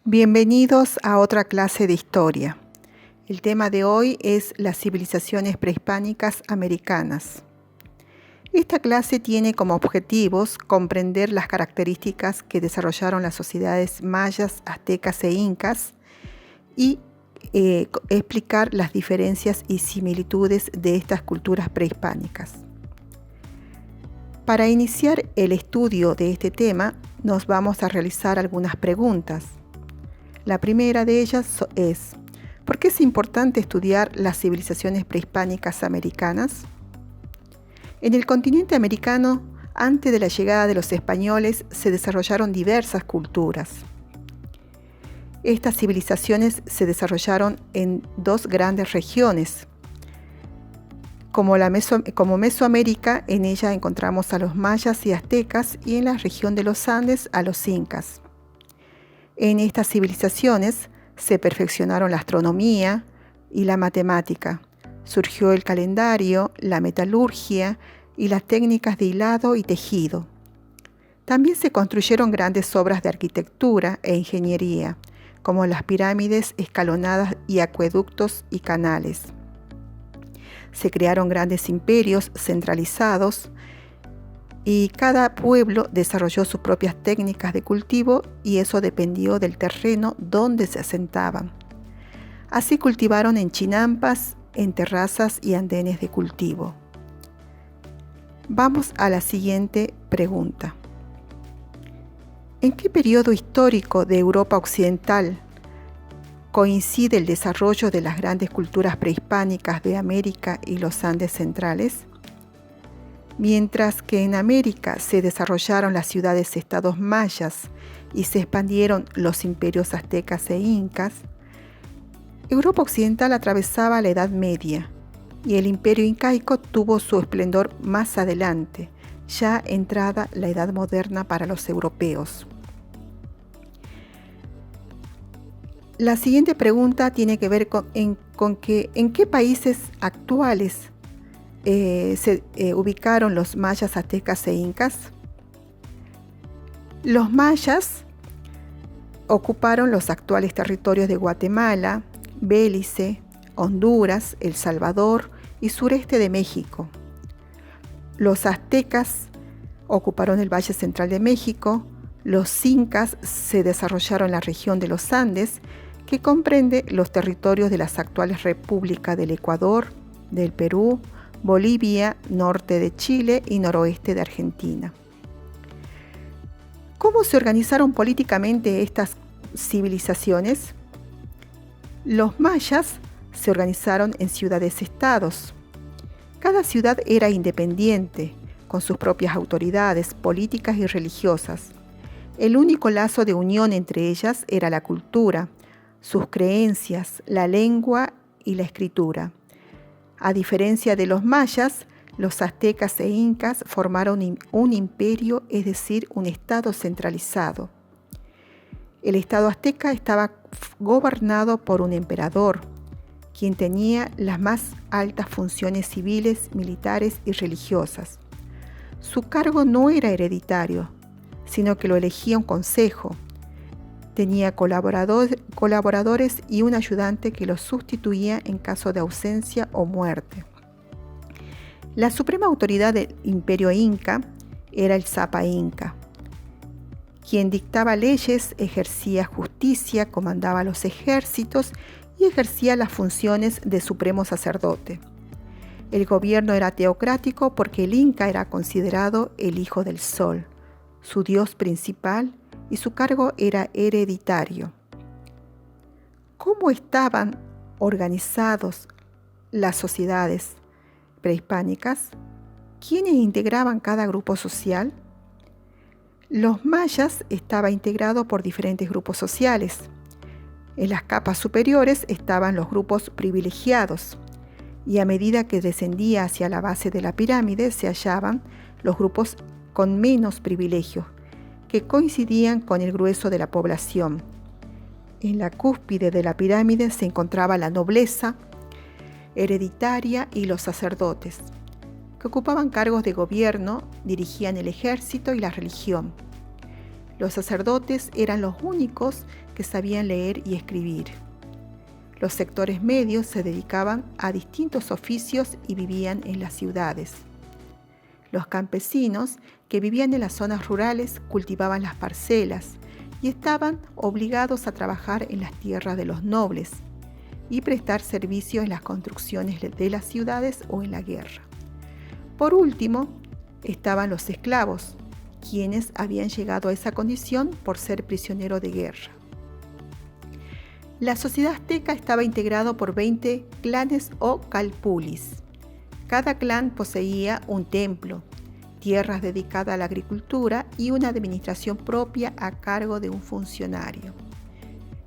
Bienvenidos a otra clase de historia. El tema de hoy es las civilizaciones prehispánicas americanas. Esta clase tiene como objetivos comprender las características que desarrollaron las sociedades mayas, aztecas e incas y explicar las diferencias y similitudes de estas culturas prehispánicas. Para iniciar el estudio de este tema, nos vamos a realizar algunas preguntas. La primera de ellas es: ¿por qué es importante estudiar las civilizaciones prehispánicas americanas? En el continente americano, antes de la llegada de los españoles, se desarrollaron diversas culturas. Estas civilizaciones se desarrollaron en dos grandes regiones. Como Mesoamérica, en ella encontramos a los mayas y aztecas, y en la región de los Andes a los incas. En estas civilizaciones se perfeccionaron la astronomía y la matemática. Surgió el calendario, la metalurgia y las técnicas de hilado y tejido. También se construyeron grandes obras de arquitectura e ingeniería, como las pirámides escalonadas y acueductos y canales. Se crearon grandes imperios centralizados y cada pueblo desarrolló sus propias técnicas de cultivo, y eso dependió del terreno donde se asentaban. Así cultivaron en chinampas, en terrazas y andenes de cultivo. Vamos a la siguiente pregunta. ¿En qué periodo histórico de Europa Occidental coincide el desarrollo de las grandes culturas prehispánicas de América y los Andes centrales? Mientras que en América se desarrollaron las ciudades-estados mayas y se expandieron los imperios aztecas e incas, Europa Occidental atravesaba la Edad Media, y el imperio incaico tuvo su esplendor más adelante, ya entrada la Edad Moderna para los europeos. La siguiente pregunta tiene que ver en qué países actuales se ubicaron los mayas, aztecas e incas. Los mayas ocuparon los actuales territorios de Guatemala, Belice, Honduras, El Salvador y sureste de México. Los aztecas ocuparon el Valle Central de México. Los incas se desarrollaron en la región de los Andes, que comprende los territorios de las actuales repúblicas del Ecuador, del Perú, Bolivia, norte de Chile y noroeste de Argentina. ¿Cómo se organizaron políticamente estas civilizaciones? Los mayas se organizaron en ciudades-estados. Cada ciudad era independiente, con sus propias autoridades políticas y religiosas. El único lazo de unión entre ellas era la cultura, sus creencias, la lengua y la escritura. A diferencia de los mayas, los aztecas e incas formaron un imperio, es decir, un estado centralizado. El estado azteca estaba gobernado por un emperador, quien tenía las más altas funciones civiles, militares y religiosas. Su cargo no era hereditario, sino que lo elegía un consejo. Tenía colaboradores y un ayudante que lo sustituía en caso de ausencia o muerte. La suprema autoridad del imperio inca era el Zapa Inca, quien dictaba leyes, ejercía justicia, comandaba los ejércitos y ejercía las funciones de supremo sacerdote. El gobierno era teocrático porque el Inca era considerado el hijo del sol, su dios principal, y su cargo era hereditario. ¿Cómo estaban organizadas las sociedades prehispánicas? ¿Quiénes integraban cada grupo social? Los mayas estaban integrados por diferentes grupos sociales. En las capas superiores estaban los grupos privilegiados, y a medida que descendía hacia la base de la pirámide se hallaban los grupos con menos privilegios, que coincidían con el grueso de la población. En la cúspide de la pirámide se encontraba la nobleza hereditaria y los sacerdotes, que ocupaban cargos de gobierno, dirigían el ejército y la religión. Los sacerdotes eran los únicos que que sabían leer y escribir. Los sectores medios se dedicaban a distintos oficios y vivían en las ciudades. Los campesinos, que vivían en las zonas rurales, cultivaban las parcelas y estaban obligados a trabajar en las tierras de los nobles y prestar servicio en las construcciones de las ciudades o en la guerra. Por último, estaban los esclavos, quienes habían llegado a esa condición por ser prisioneros de guerra. La sociedad azteca estaba integrada por 20 clanes o calpulis. Cada clan poseía un templo, tierras dedicadas a la agricultura y una administración propia a cargo de un funcionario.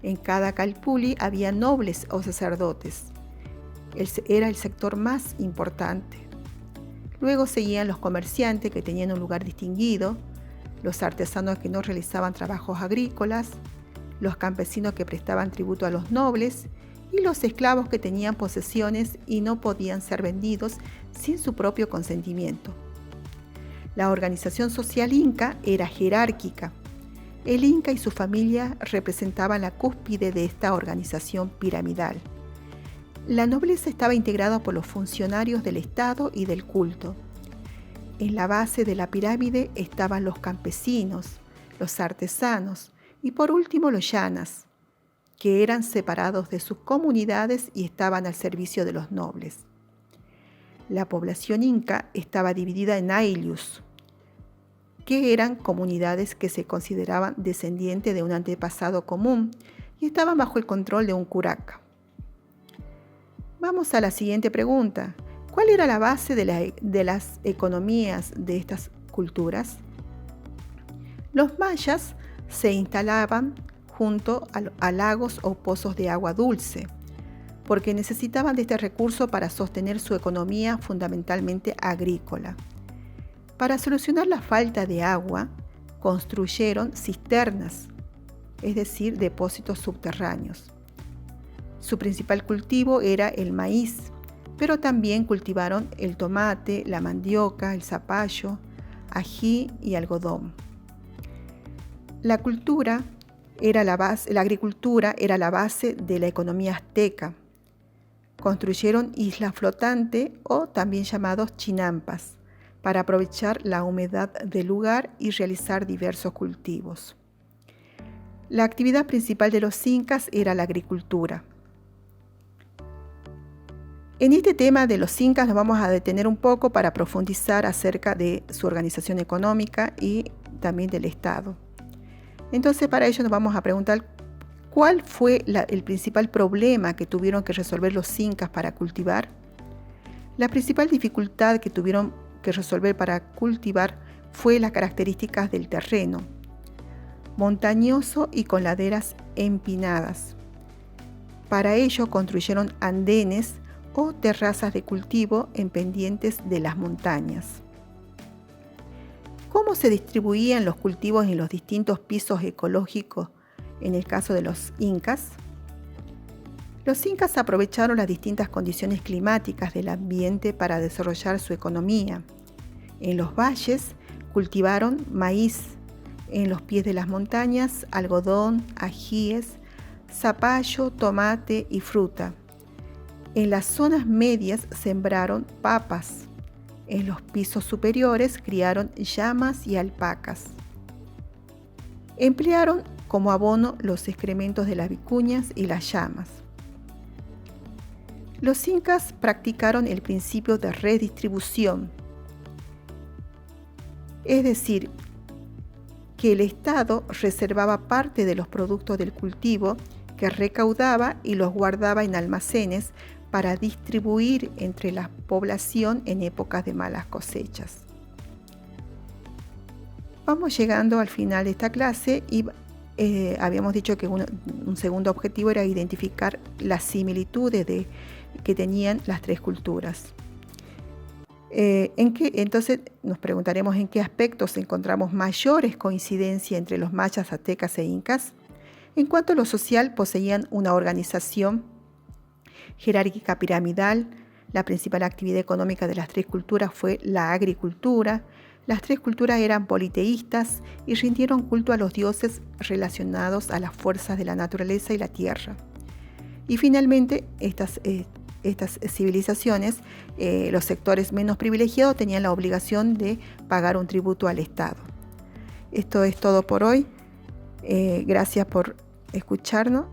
En cada calpuli había nobles o sacerdotes. Era el sector más importante. Luego seguían los comerciantes, que tenían un lugar distinguido, los artesanos que no realizaban trabajos agrícolas, los campesinos que prestaban tributo a los nobles y los esclavos que tenían posesiones y no podían ser vendidos sin su propio consentimiento. La organización social inca era jerárquica. El inca y su familia representaban la cúspide de esta organización piramidal. La nobleza estaba integrada por los funcionarios del Estado y del culto. En la base de la pirámide estaban los campesinos, los artesanos y por último los llanas, que eran separados de sus comunidades y estaban al servicio de los nobles. La población inca estaba dividida en ayllus, que eran comunidades que se consideraban descendientes de un antepasado común y estaban bajo el control de un curaca. Vamos a la siguiente pregunta. ¿Cuál era la base de las economías de estas culturas? Los mayas se instalaban junto a lagos o pozos de agua dulce, porque necesitaban de este recurso para sostener su economía fundamentalmente agrícola. Para solucionar la falta de agua, construyeron cisternas, es decir, depósitos subterráneos. Su principal cultivo era el maíz, pero también cultivaron el tomate, la mandioca, el zapallo, ají y algodón. La agricultura era la base de la economía azteca. Construyeron islas flotantes o también llamados chinampas para aprovechar la humedad del lugar y realizar diversos cultivos. La actividad principal de los incas era la agricultura. En este tema de los incas nos vamos a detener un poco para profundizar acerca de su organización económica y también del Estado. Entonces, para ello nos vamos a preguntar cuál fue el principal problema que tuvieron que resolver los incas para cultivar. La principal dificultad que tuvieron que resolver para cultivar fue las características del terreno, montañoso y con laderas empinadas. Para ello construyeron andenes o terrazas de cultivo en pendientes de las montañas. ¿Cómo se distribuían los cultivos en los distintos pisos ecológicos en el caso de los incas? Los incas aprovecharon las distintas condiciones climáticas del ambiente para desarrollar su economía. En los valles cultivaron maíz, en los pies de las montañas algodón, ajíes, zapallo, tomate y fruta. En las zonas medias sembraron papas. En los pisos superiores criaron llamas y alpacas. Emplearon como abono los excrementos de las vicuñas y las llamas. Los incas practicaron el principio de redistribución, es decir, que el Estado reservaba parte de los productos del cultivo que recaudaba y los guardaba en almacenes para distribuir entre la población en épocas de malas cosechas. Vamos llegando al final de esta clase y habíamos dicho que un segundo objetivo era identificar las similitudes que tenían las tres culturas. Entonces nos preguntaremos en qué aspectos encontramos mayores coincidencias entre los mayas, aztecas e incas. En cuanto a lo social, poseían una organización jerárquica piramidal. La principal actividad económica de las tres culturas fue la agricultura. Las tres culturas eran politeístas y rindieron culto a los dioses relacionados a las fuerzas de la naturaleza y la tierra. Y finalmente, estas civilizaciones, los sectores menos privilegiados tenían la obligación de pagar un tributo al Estado. Esto es todo por hoy. Gracias por escucharnos